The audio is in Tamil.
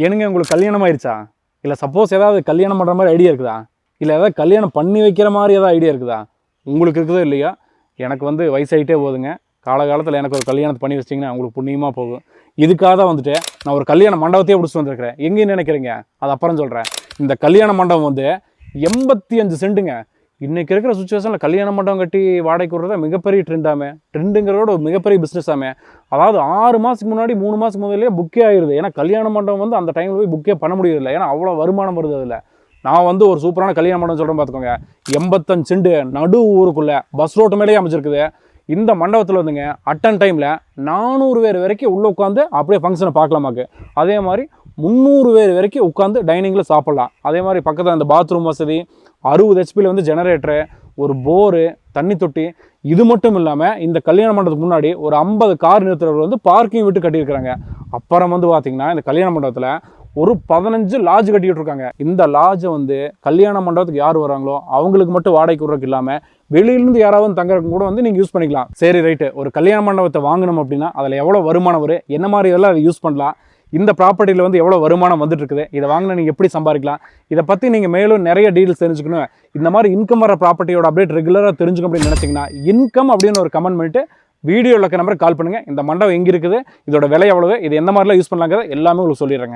ஏனுங்க உங்களுக்கு கல்யாணம் ஆயிடுச்சா? இல்லை சப்போஸ் ஏதாவது கல்யாணம் பண்ணுற மாதிரி ஐடியா இருக்குதா? இல்லை ஏதாவது கல்யாணம் பண்ணி வைக்கிற மாதிரி ஏதாவது ஐடியா இருக்குதா? உங்களுக்கு இருக்குதோ இல்லையா? எனக்கு வந்து வயசாகிட்டே போகுதுங்க. காலகாலத்தில் எனக்கு ஒரு கல்யாணத்தை பண்ணி வச்சிங்கன்னா உங்களுக்கு புண்ணியமாக போகும். இதுக்காக தான் வந்துட்டு நான் ஒரு கல்யாண மண்டபத்தையே பிடிச்சிட்டு வந்திருக்கிறேன். எங்கேயும் நினைக்கிறீங்க? அது அப்புறம் சொல்கிறேன். இந்த கல்யாண மண்டபம் வந்து 85 சென்ட்டுங்க. இன்றைக்கி இருக்கிற சுச்சுவேஷனில் கல்யாண மண்டபம் கட்டி வாடகைக்கு விடுறத மிகப்பெரிய ட்ரெண்டாமே. ட்ரெண்டுங்கிறதோட ஒரு மிகப்பெரிய பிஸ்னஸாமே. அதாவது 6 மாதத்துக்கு முன்னாடி 3 மாதத்துக்கு முதலே புக்கே ஆகிடுது. ஏன்னா கல்யாண மண்டபம் வந்து அந்த டைமில் போய் புக்கே பண்ண முடியதில்லை. ஏன்னா அவ்வளோ வருமானம் வருது அதில். நான் வந்து ஒரு சூப்பரான கல்யாண மண்டபம் சொல்கிறேன் பார்த்துக்கோங்க. 85 சென்ட் நடு ஊருக்குள்ளே பஸ் ரோட்டு மேலேயே அமைச்சிருக்குது. இந்த மண்டபத்தில் வந்துங்க அட்டன் டைமில் 400 பேர் வரைக்கும் உள்ளே உட்காந்து அப்படியே ஃபங்க்ஷனை பார்க்கலாமாக்கு. அதே மாதிரி 300 பேர் வரைக்கும் உட்காந்து டைனிங்கில் சாப்பிட்லாம். அதே மாதிரி பக்கத்தில் அந்த பாத்ரூம் வசதி, 60 ஹெச்பியில் வந்து ஜெனரேட்டரு, ஒரு போரு, தண்ணி தொட்டி. இது மட்டும் இல்லாமல் இந்த கல்யாண மண்டபத்துக்கு முன்னாடி ஒரு 50 கார் நிறுத்துறவர் வந்து பார்க்கிங் விட்டு கட்டியிருக்கிறாங்க. அப்புறம் வந்து பார்த்திங்கன்னா இந்த கல்யாண மண்டபத்தில் ஒரு 15 லாட்ஜ் கட்டிக்கிட்டு இருக்காங்க. இந்த லாட்ஜை வந்து கல்யாண மண்டபத்துக்கு யார் வராங்களோ அவங்களுக்கு மட்டும் வாடகைக்கு விட்றதுக்கு இல்லாமல் வெளியிலேருந்து யாராவது தங்குறதுக்கு கூட வந்து நீங்கள் யூஸ் பண்ணிக்கலாம். சரி ரைட்டு, ஒரு கல்யாண மண்டபத்தை வாங்கணும் அப்படின்னா அதில் எவ்வளோ வருமானம் வரும், என்ன மாதிரி எல்லாம் அதை யூஸ் பண்ணலாம், இந்த ப்ராப்பர்ட்டியில் வந்து எவ்வளோ வருமானம் வந்துட்டு இருக்குது, இதை வாங்கினா நீங்கள் எப்படி சம்பாதிக்கலாம், இதை பற்றி நீங்கள் மேலும் நிறைய டீட்டெயில்ஸ் தெரிஞ்சுக்கணும், இந்த மாதிரி இன்கம் வர ப்ராப்பர்ட்டியோட அப்டேட் ரெகுலராக தெரிஞ்சுக்கணும் அப்படின்னு நினச்சிங்கன்னா இன்கம் அப்படின்னு ஒரு கமெண்ட் பண்ணிட்டு வீடியோவில் இருக்க நம்பருக்கு கால் பண்ணுங்கள். இந்த மண்டபம் எங்கே இருக்குது, இதோட விலை எவ்வளவு, இது எந்த மாதிரிலாம் யூஸ் பண்ணலாங்கிறத எல்லாமே உங்களுக்கு சொல்லிடுறேங்க.